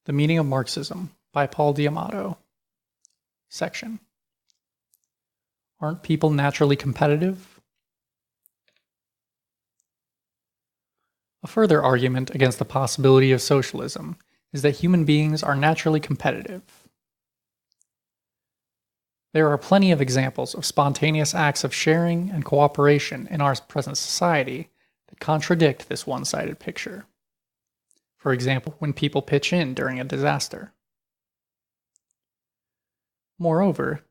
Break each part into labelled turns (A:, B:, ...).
A: The Meaning of Marxism by Paul D'Amato. Section. Aren't people naturally competitive? A further argument against the possibility of socialism is that human beings are naturally competitive. There are plenty of examples of spontaneous acts of sharing and cooperation in our present society that contradict this one-sided picture. For example, when people pitch in during a disaster. Moreover,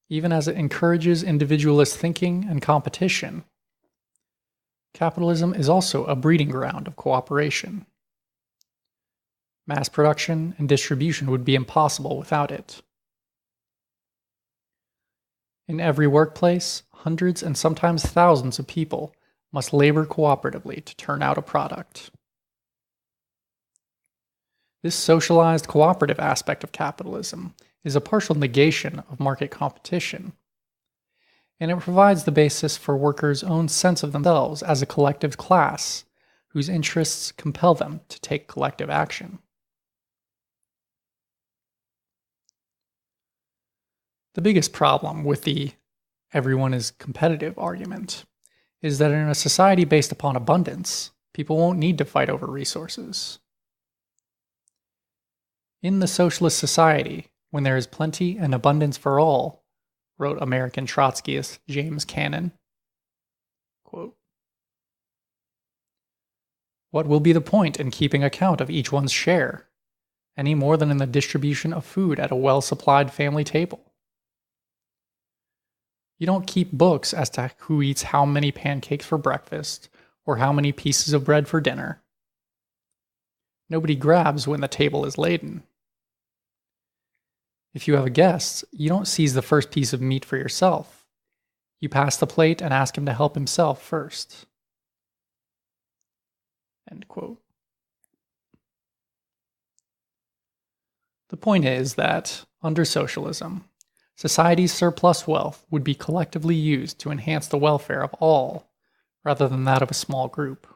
A: even as it encourages individualist thinking and competition, capitalism is also a breeding ground of cooperation. Mass production and distribution would be impossible without it. In every workplace, hundreds and sometimes thousands of people must labor cooperatively to turn out a product. This socialized cooperative aspect of capitalism is a partial negation of market competition, and it provides the basis for workers' own sense of themselves as a collective class whose interests compel them to take collective action. The biggest problem with the everyone is competitive argument is that in a society based upon abundance, people won't need to fight over resources. In the socialist society, when there is plenty and abundance for all, wrote American Trotskyist James Cannon, quote, "What will be the point in keeping account of each one's share, any more than in the distribution of food at a well-supplied family table? You don't keep books as to who eats how many pancakes for breakfast or how many pieces of bread for dinner. Nobody grabs when the table is laden. If you have a guest, you don't seize the first piece of meat for yourself. You pass the plate and ask him to help himself first." End quote. The point is that, under socialism, society's surplus wealth would be collectively used to enhance the welfare of all, rather than that of a small group.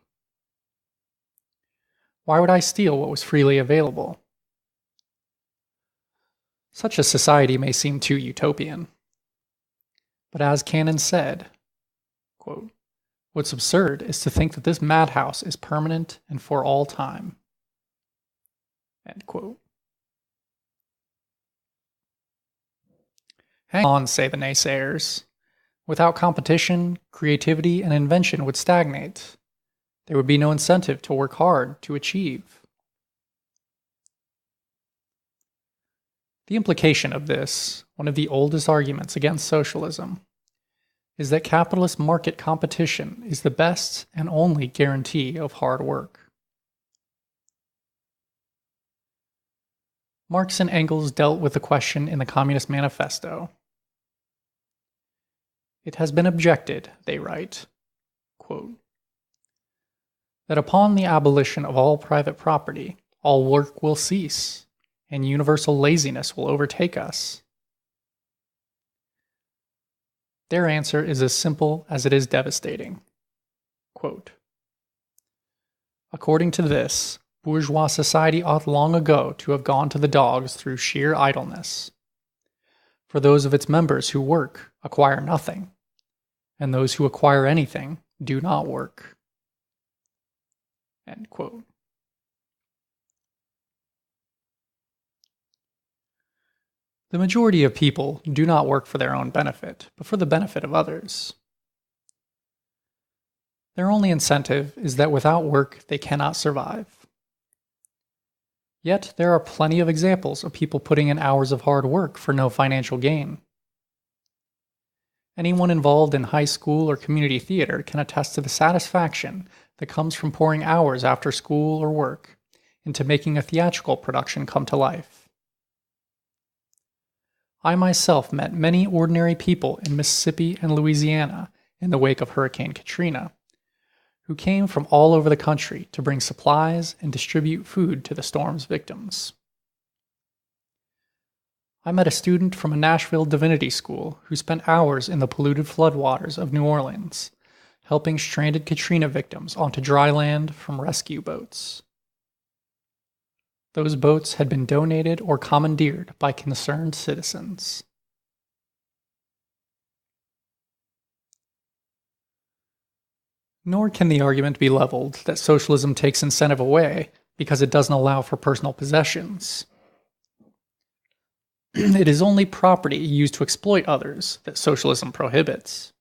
A: Why would I steal what was freely available? Such a society may seem too utopian. But as Cannon said, quote, "What's absurd is to think that this madhouse is permanent and for all time." End quote. Hang on, say the naysayers. Without competition, creativity and invention would stagnate. There would be no incentive to work hard to achieve. The implication of this, one of the oldest arguments against socialism, is that capitalist market competition is the best and only guarantee of hard work. Marx and Engels dealt with the question in the Communist Manifesto. It has been objected, they write, quote, "that upon the abolition of all private property, all work will cease, and universal laziness will overtake us." Their answer is as simple as it is devastating. Quote, "According to this, bourgeois society ought long ago to have gone to the dogs through sheer idleness. For those of its members who work acquire nothing, and those who acquire anything do not work." End quote. The majority of people do not work for their own benefit, but for the benefit of others. Their only incentive is that without work they cannot survive. Yet there are plenty of examples of people putting in hours of hard work for no financial gain. Anyone involved in high school or community theater can attest to the satisfaction that comes from pouring hours after school or work into making a theatrical production come to life. I myself met many ordinary people in Mississippi and Louisiana in the wake of Hurricane Katrina, who came from all over the country to bring supplies and distribute food to the storm's victims. I met a student from a Nashville divinity school who spent hours in the polluted floodwaters of New Orleans, helping stranded Katrina victims onto dry land from rescue boats. Those boats had been donated or commandeered by concerned citizens. Nor can the argument be leveled that socialism takes incentive away because it doesn't allow for personal possessions. It is only property used to exploit others that socialism prohibits.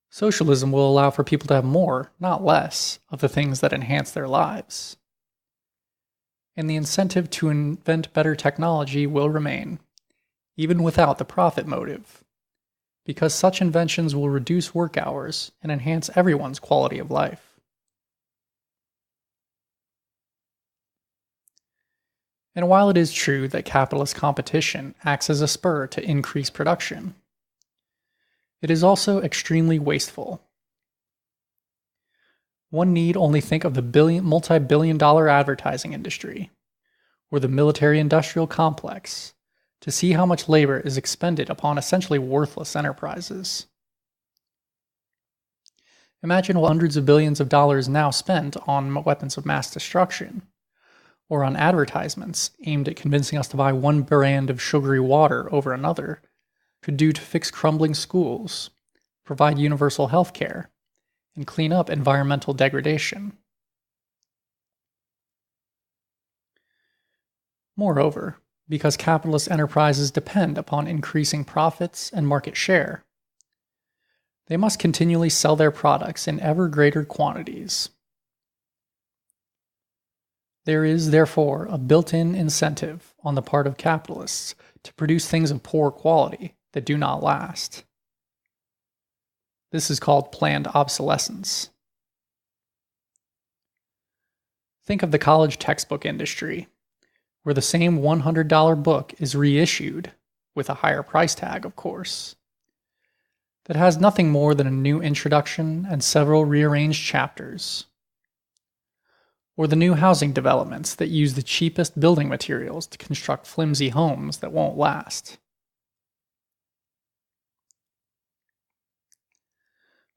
A: Socialism will allow for people to have more, not less, of the things that enhance their lives. And the incentive to invent better technology will remain, even without the profit motive, because such inventions will reduce work hours and enhance everyone's quality of life. And while it is true that capitalist competition acts as a spur to increase production, it is also extremely wasteful. One need only think of the multi-billion-dollar advertising industry, or the military-industrial complex, to see how much labor is expended upon essentially worthless enterprises. Imagine what hundreds of billions of dollars now spent on weapons of mass destruction, or on advertisements aimed at convincing us to buy one brand of sugary water over another, could do to fix crumbling schools, provide universal health care, and clean up environmental degradation. Moreover, because capitalist enterprises depend upon increasing profits and market share, they must continually sell their products in ever greater quantities. There is, therefore, a built-in incentive on the part of capitalists to produce things of poor quality that do not last. This is called planned obsolescence. Think of the college textbook industry, where the same $100 book is reissued, with a higher price tag, of course, that has nothing more than a new introduction and several rearranged chapters. Or the new housing developments that use the cheapest building materials to construct flimsy homes that won't last.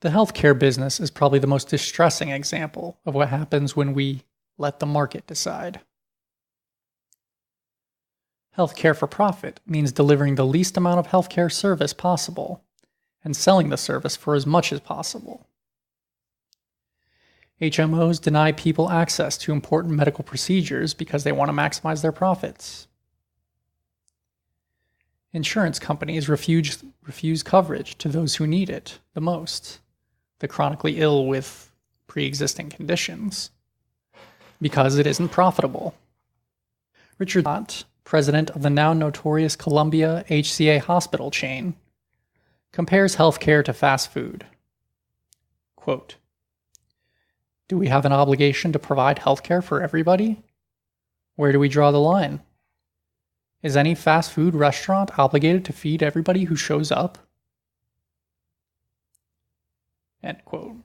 A: The healthcare business is probably the most distressing example of what happens when we let the market decide. Healthcare for profit means delivering the least amount of healthcare service possible and selling the service for as much as possible. HMOs deny people access to important medical procedures because they want to maximize their profits. Insurance companies refuse coverage to those who need it the most, the chronically ill with pre-existing conditions, because it isn't profitable. Richard Lott, president of the now notorious Columbia HCA hospital chain, compares healthcare to fast food. Quote, "Do we have an obligation to provide healthcare for everybody? Where do we draw the line? Is any fast food restaurant obligated to feed everybody who shows up?" End quote.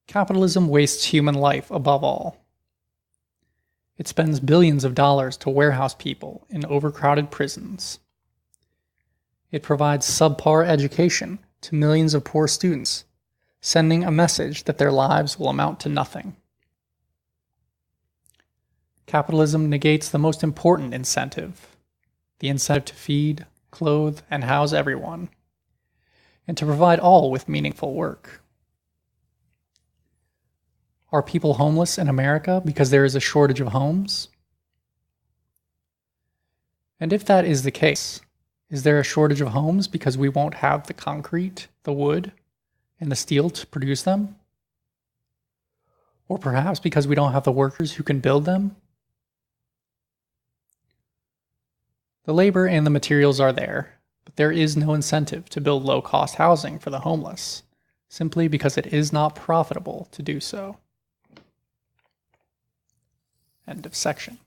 A: Capitalism wastes human life above all. It spends billions of dollars to warehouse people in overcrowded prisons. It provides subpar education to millions of poor students, sending a message that their lives will amount to nothing. Capitalism negates the most important incentive, the incentive to feed, clothe, and house everyone, and to provide all with meaningful work. Are people homeless in America because there is a shortage of homes? And if that is the case, is there a shortage of homes because we won't have the concrete, the wood, and the steel to produce them? Or perhaps because we don't have the workers who can build them? The labor and the materials are there, but there is no incentive to build low-cost housing for the homeless, simply because it is not profitable to do so. End of section.